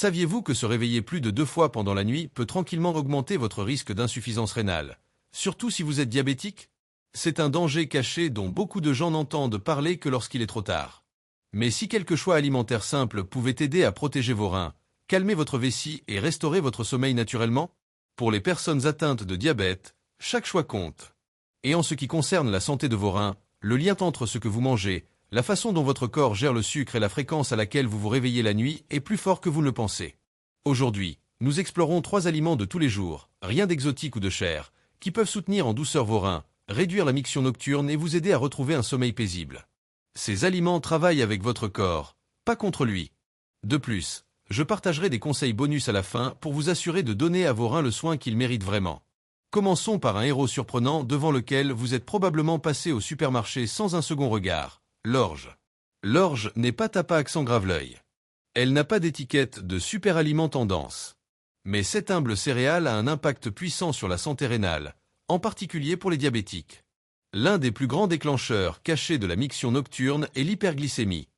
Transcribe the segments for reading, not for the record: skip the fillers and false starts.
Saviez-vous que se réveiller plus de 2 fois pendant la nuit peut tranquillement augmenter votre risque d'insuffisance rénale, surtout si vous êtes diabétique? C'est un danger caché dont beaucoup de gens n'entendent parler que lorsqu'il est trop tard. Mais si quelques choix alimentaires simples pouvaient aider à protéger vos reins, calmer votre vessie et restaurer votre sommeil naturellement, pour les personnes atteintes de diabète, chaque choix compte. Et en ce qui concerne la santé de vos reins, le lien entre ce que vous mangez, la façon dont votre corps gère le sucre et la fréquence à laquelle vous vous réveillez la nuit est plus fort que vous ne le pensez. Aujourd'hui, nous explorons 3 aliments de tous les jours, rien d'exotique ou de cher, qui peuvent soutenir en douceur vos reins, réduire la miction nocturne et vous aider à retrouver un sommeil paisible. Ces aliments travaillent avec votre corps, pas contre lui. De plus, je partagerai des conseils bonus à la fin pour vous assurer de donner à vos reins le soin qu'ils méritent vraiment. Commençons par un héros surprenant devant lequel vous êtes probablement passé au supermarché sans un second regard, l'orge. L'orge n'est pas tape à accent grave-l'œil. Elle n'a pas d'étiquette de super aliment tendance. Mais cette humble céréale a un impact puissant sur la santé rénale, en particulier pour les diabétiques. L'un des plus grands déclencheurs cachés de la miction nocturne est l'hyperglycémie.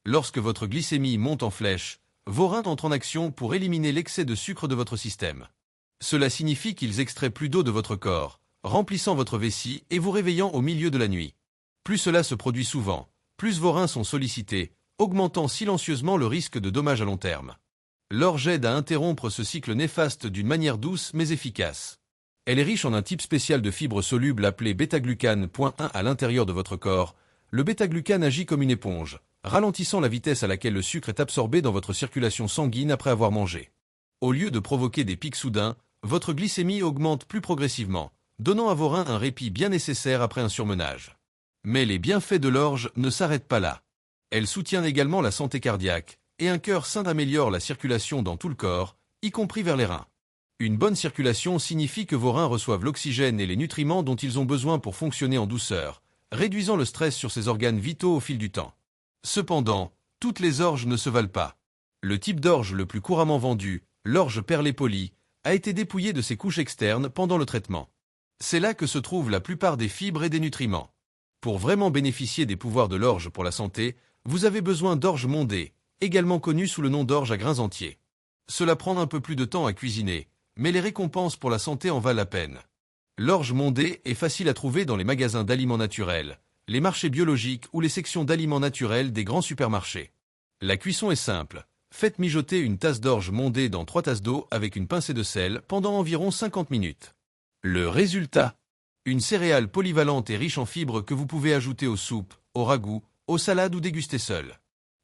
Lorsque votre glycémie monte en flèche, vos reins entrent en action pour éliminer l'excès de sucre de votre système. Cela signifie qu'ils extraient plus d'eau de votre corps, remplissant votre vessie et vous réveillant au milieu de la nuit. Plus cela se produit souvent, plus vos reins sont sollicités, augmentant silencieusement le risque de dommages à long terme. L'orge aide à interrompre ce cycle néfaste d'une manière douce mais efficace. Elle est riche en un type spécial de fibres solubles appelé bêta-glucane. 1 à l'intérieur de votre corps. Le bêta-glucane agit comme une éponge, ralentissant la vitesse à laquelle le sucre est absorbé dans votre circulation sanguine après avoir mangé. Au lieu de provoquer des pics soudains, votre glycémie augmente plus progressivement, donnant à vos reins un répit bien nécessaire après un surmenage. Mais les bienfaits de l'orge ne s'arrêtent pas là. Elle soutient également la santé cardiaque, et un cœur sain améliore la circulation dans tout le corps, y compris vers les reins. Une bonne circulation signifie que vos reins reçoivent l'oxygène et les nutriments dont ils ont besoin pour fonctionner en douceur, réduisant le stress sur ces organes vitaux au fil du temps. Cependant, toutes les orges ne se valent pas. Le type d'orge le plus couramment vendu, l'orge perlée polie, a été dépouillé de ses couches externes pendant le traitement. C'est là que se trouvent la plupart des fibres et des nutriments. Pour vraiment bénéficier des pouvoirs de l'orge pour la santé, vous avez besoin d'orge mondée, également connue sous le nom d'orge à grains entiers. Cela prend un peu plus de temps à cuisiner, mais les récompenses pour la santé en valent la peine. L'orge mondée est facile à trouver dans les magasins d'aliments naturels, les marchés biologiques ou les sections d'aliments naturels des grands supermarchés. La cuisson est simple. Faites mijoter une tasse d'orge mondée dans 3 tasses d'eau avec une pincée de sel pendant environ 50 minutes. Le résultat: une céréale polyvalente et riche en fibres que vous pouvez ajouter aux soupes, aux ragoûts, aux salades ou déguster seul.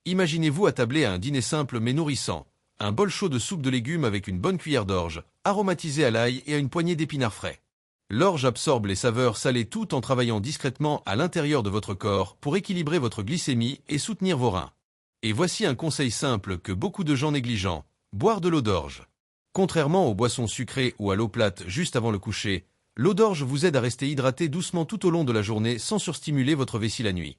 Imaginez-vous attabler à un dîner simple mais nourrissant, un bol chaud de soupe de légumes avec une bonne cuillère d'orge, aromatisée à l'ail et à une poignée d'épinards frais. L'orge absorbe les saveurs salées tout en travaillant discrètement à l'intérieur de votre corps pour équilibrer votre glycémie et soutenir vos reins. Et voici un conseil simple que beaucoup de gens négligent: boire de l'eau d'orge. Contrairement aux boissons sucrées ou à l'eau plate juste avant le coucher, l'eau d'orge vous aide à rester hydraté doucement tout au long de la journée sans surstimuler votre vessie la nuit.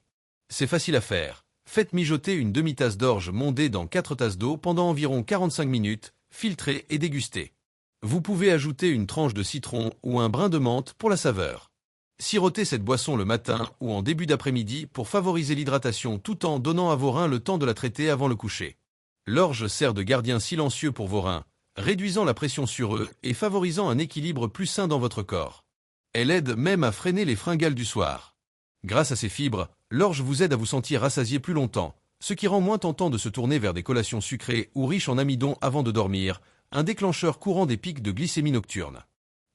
C'est facile à faire. Faites mijoter une demi-tasse d'orge mondée dans 4 tasses d'eau pendant environ 45 minutes, filtrez et dégustez. Vous pouvez ajouter une tranche de citron ou un brin de menthe pour la saveur. Sirotez cette boisson le matin ou en début d'après-midi pour favoriser l'hydratation tout en donnant à vos reins le temps de la traiter avant le coucher. L'orge sert de gardien silencieux pour vos reins, réduisant la pression sur eux et favorisant un équilibre plus sain dans votre corps. Elle aide même à freiner les fringales du soir. Grâce à ses fibres, l'orge vous aide à vous sentir rassasié plus longtemps, ce qui rend moins tentant de se tourner vers des collations sucrées ou riches en amidon avant de dormir, un déclencheur courant des pics de glycémie nocturne.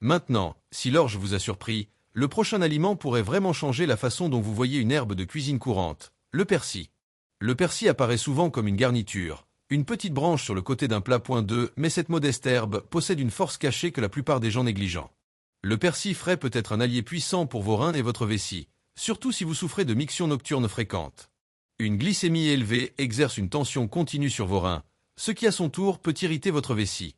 Maintenant, si l'orge vous a surpris, le prochain aliment pourrait vraiment changer la façon dont vous voyez une herbe de cuisine courante, le persil. Le persil apparaît souvent comme une garniture, une petite branche sur le côté d'un plat. Mais cette modeste herbe possède une force cachée que la plupart des gens négligent. Le persil frais peut être un allié puissant pour vos reins et votre vessie, surtout si vous souffrez de miction nocturne fréquente. Une glycémie élevée exerce une tension continue sur vos reins, ce qui à son tour peut irriter votre vessie.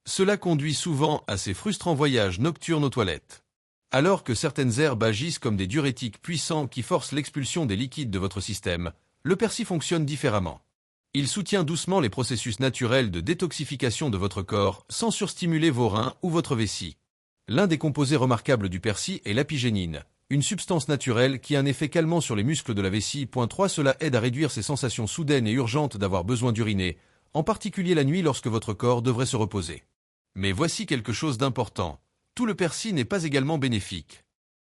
Cela conduit souvent à ces frustrants voyages nocturnes aux toilettes. Alors que certaines herbes agissent comme des diurétiques puissants qui forcent l'expulsion des liquides de votre système, le persil fonctionne différemment. Il soutient doucement les processus naturels de détoxification de votre corps sans surstimuler vos reins ou votre vessie. L'un des composés remarquables du persil est l'apigénine, une substance naturelle qui a un effet calmant sur les muscles de la vessie. 3 Cela aide à réduire ces sensations soudaines et urgentes d'avoir besoin d'uriner, en particulier la nuit lorsque votre corps devrait se reposer. Mais voici quelque chose d'important. Tout le persil n'est pas également bénéfique.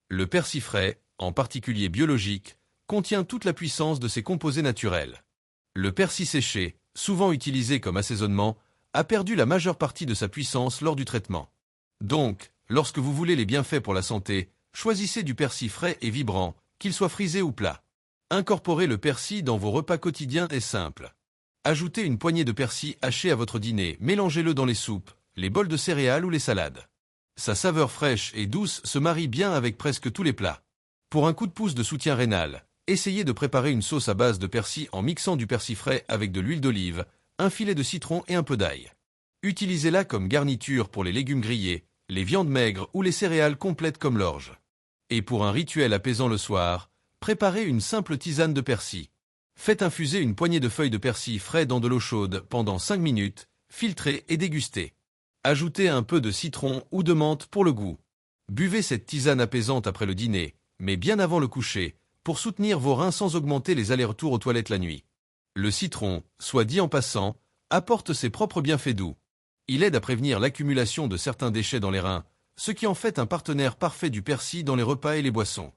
Le persil frais, en particulier biologique, contient toute la puissance de ses composés naturels. Le persil séché, souvent utilisé comme assaisonnement, a perdu la majeure partie de sa puissance lors du traitement. Donc, lorsque vous voulez les bienfaits pour la santé, choisissez du persil frais et vibrant, qu'il soit frisé ou plat. Incorporer le persil dans vos repas quotidiens est simple. Ajoutez une poignée de persil haché à votre dîner, mélangez-le dans les soupes, les bols de céréales ou les salades. Sa saveur fraîche et douce se marie bien avec presque tous les plats. Pour un coup de pouce de soutien rénal, essayez de préparer une sauce à base de persil en mixant du persil frais avec de l'huile d'olive, un filet de citron et un peu d'ail. Utilisez-la comme garniture pour les légumes grillés, les viandes maigres ou les céréales complètes comme l'orge. Et pour un rituel apaisant le soir, préparez une simple tisane de persil. Faites infuser une poignée de feuilles de persil frais dans de l'eau chaude pendant 5 minutes, filtrez et dégustez. Ajoutez un peu de citron ou de menthe pour le goût. Buvez cette tisane apaisante après le dîner, mais bien avant le coucher, pour soutenir vos reins sans augmenter les allers-retours aux toilettes la nuit. Le citron, soit dit en passant, apporte ses propres bienfaits doux. Il aide à prévenir l'accumulation de certains déchets dans les reins, ce qui en fait un partenaire parfait du persil dans les repas et les boissons.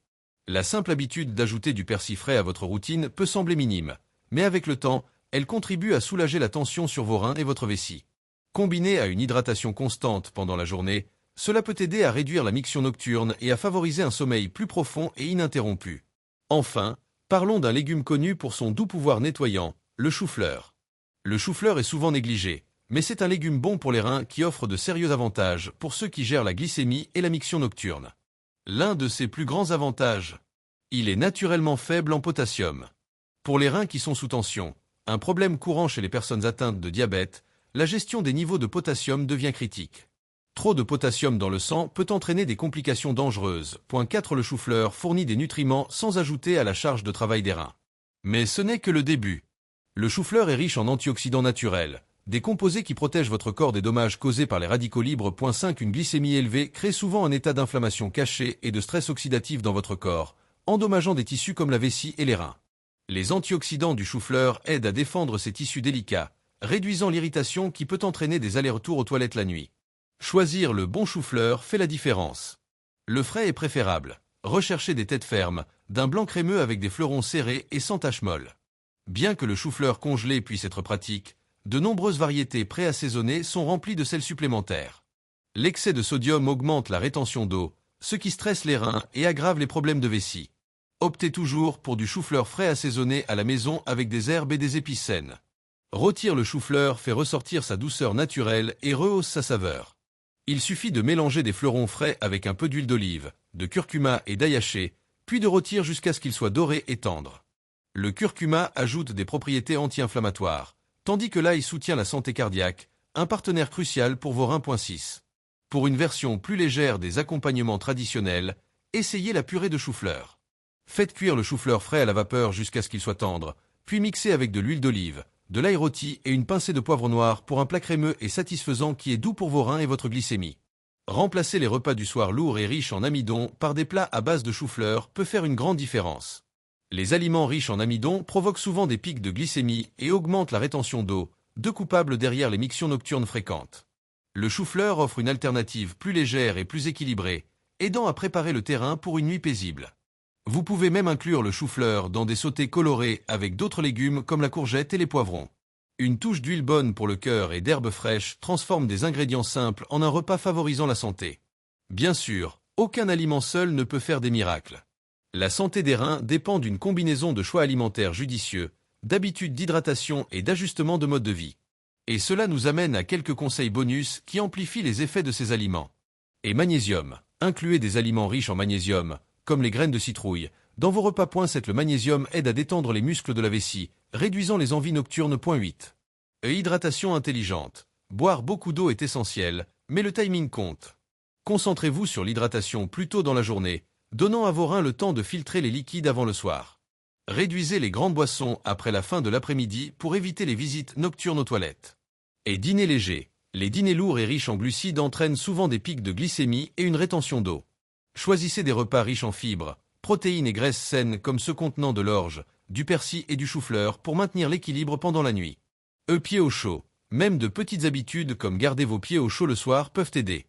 La simple habitude d'ajouter du persil frais à votre routine peut sembler minime, mais avec le temps, elle contribue à soulager la tension sur vos reins et votre vessie. Combiné à une hydratation constante pendant la journée, cela peut aider à réduire la miction nocturne et à favoriser un sommeil plus profond et ininterrompu. Enfin, parlons d'un légume connu pour son doux pouvoir nettoyant, le chou-fleur. Le chou-fleur est souvent négligé, mais c'est un légume bon pour les reins qui offre de sérieux avantages pour ceux qui gèrent la glycémie et la miction nocturne. L'un de ses plus grands avantages. Il est naturellement faible en potassium. Pour les reins qui sont sous tension, un problème courant chez les personnes atteintes de diabète, la gestion des niveaux de potassium devient critique. Trop de potassium dans le sang peut entraîner des complications dangereuses. Point 4. Le chou-fleur fournit des nutriments sans ajouter à la charge de travail des reins. Mais ce n'est que le début. Le chou-fleur est riche en antioxydants naturels, des composés qui protègent votre corps des dommages causés par les radicaux libres. Point 5. Une glycémie élevée crée souvent un état d'inflammation caché et de stress oxydatif dans votre corps, endommageant des tissus comme la vessie et les reins. Les antioxydants du chou-fleur aident à défendre ces tissus délicats, réduisant l'irritation qui peut entraîner des allers-retours aux toilettes la nuit. Choisir le bon chou-fleur fait la différence. Le frais est préférable. Recherchez des têtes fermes, d'un blanc crémeux avec des fleurons serrés et sans taches molles. Bien que le chou-fleur congelé puisse être pratique, de nombreuses variétés pré-assaisonnées sont remplies de sel supplémentaire. L'excès de sodium augmente la rétention d'eau, ce qui stresse les reins et aggrave les problèmes de vessie. Optez toujours pour du chou-fleur frais assaisonné à la maison avec des herbes et des épices saines. Rôtir le chou-fleur fait ressortir sa douceur naturelle et rehausse sa saveur. Il suffit de mélanger des fleurons frais avec un peu d'huile d'olive, de curcuma et d'ail haché, puis de rôtir jusqu'à ce qu'il soit doré et tendre. Le curcuma ajoute des propriétés anti-inflammatoires, tandis que l'ail soutient la santé cardiaque, un partenaire crucial pour vos reins. 6. Pour une version plus légère des accompagnements traditionnels, essayez la purée de chou-fleur. Faites cuire le chou-fleur frais à la vapeur jusqu'à ce qu'il soit tendre, puis mixez avec de l'huile d'olive, de l'ail rôti et une pincée de poivre noir pour un plat crémeux et satisfaisant qui est doux pour vos reins et votre glycémie. Remplacer les repas du soir lourds et riches en amidon par des plats à base de chou-fleur peut faire une grande différence. Les aliments riches en amidon provoquent souvent des pics de glycémie et augmentent la rétention d'eau, deux coupables derrière les mictions nocturnes fréquentes. Le chou-fleur offre une alternative plus légère et plus équilibrée, aidant à préparer le terrain pour une nuit paisible. Vous pouvez même inclure le chou-fleur dans des sautés colorés avec d'autres légumes comme la courgette et les poivrons. Une touche d'huile bonne pour le cœur et d'herbes fraîches transforme des ingrédients simples en un repas favorisant la santé. Bien sûr, aucun aliment seul ne peut faire des miracles. La santé des reins dépend d'une combinaison de choix alimentaires judicieux, d'habitudes d'hydratation et d'ajustement de mode de vie. Et cela nous amène à quelques conseils bonus qui amplifient les effets de ces aliments. Et magnésium. Incluez des aliments riches en magnésium, comme les graines de citrouille. Dans vos repas. 7. Le magnésium aide à détendre les muscles de la vessie, réduisant les envies nocturnes. 8. Et hydratation intelligente. Boire beaucoup d'eau est essentiel, mais le timing compte. Concentrez-vous sur l'hydratation plus tôt dans la journée, donnant à vos reins le temps de filtrer les liquides avant le soir. Réduisez les grandes boissons après la fin de l'après-midi pour éviter les visites nocturnes aux toilettes. Et dîner léger. Les dîners lourds et riches en glucides entraînent souvent des pics de glycémie et une rétention d'eau. Choisissez des repas riches en fibres, protéines et graisses saines comme ceux contenant de l'orge, du persil et du chou-fleur pour maintenir l'équilibre pendant la nuit. Pieds au chaud. Même de petites habitudes comme garder vos pieds au chaud le soir peuvent aider.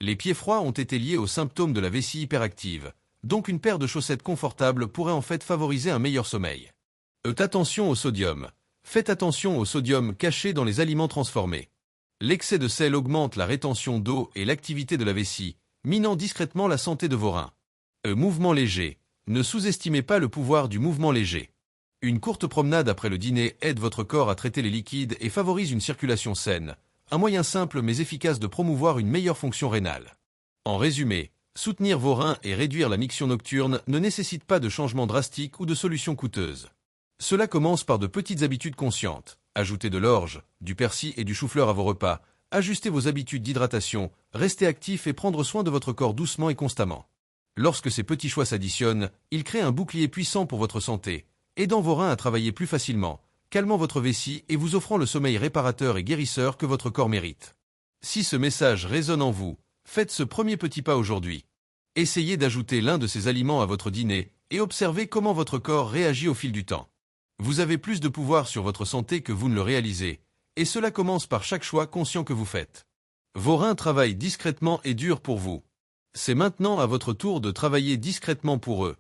Les pieds froids ont été liés aux symptômes de la vessie hyperactive, donc une paire de chaussettes confortables pourrait en fait favoriser un meilleur sommeil. Attention au sodium. Faites attention au sodium caché dans les aliments transformés. L'excès de sel augmente la rétention d'eau et l'activité de la vessie, minant discrètement la santé de vos reins. Mouvement léger. Ne sous-estimez pas le pouvoir du mouvement léger. Une courte promenade après le dîner aide votre corps à traiter les liquides et favorise une circulation saine, un moyen simple mais efficace de promouvoir une meilleure fonction rénale. En résumé, soutenir vos reins et réduire la miction nocturne ne nécessite pas de changement drastique ou de solutions coûteuses. Cela commence par de petites habitudes conscientes. Ajoutez de l'orge, du persil et du chou-fleur à vos repas, ajustez vos habitudes d'hydratation, restez actif et prendre soin de votre corps doucement et constamment. Lorsque ces petits choix s'additionnent, ils créent un bouclier puissant pour votre santé, aidant vos reins à travailler plus facilement, calmant votre vessie et vous offrant le sommeil réparateur et guérisseur que votre corps mérite. Si ce message résonne en vous, faites ce premier petit pas aujourd'hui. Essayez d'ajouter l'un de ces aliments à votre dîner et observez comment votre corps réagit au fil du temps. Vous avez plus de pouvoir sur votre santé que vous ne le réalisez, et cela commence par chaque choix conscient que vous faites. Vos reins travaillent discrètement et dur pour vous. C'est maintenant à votre tour de travailler discrètement pour eux.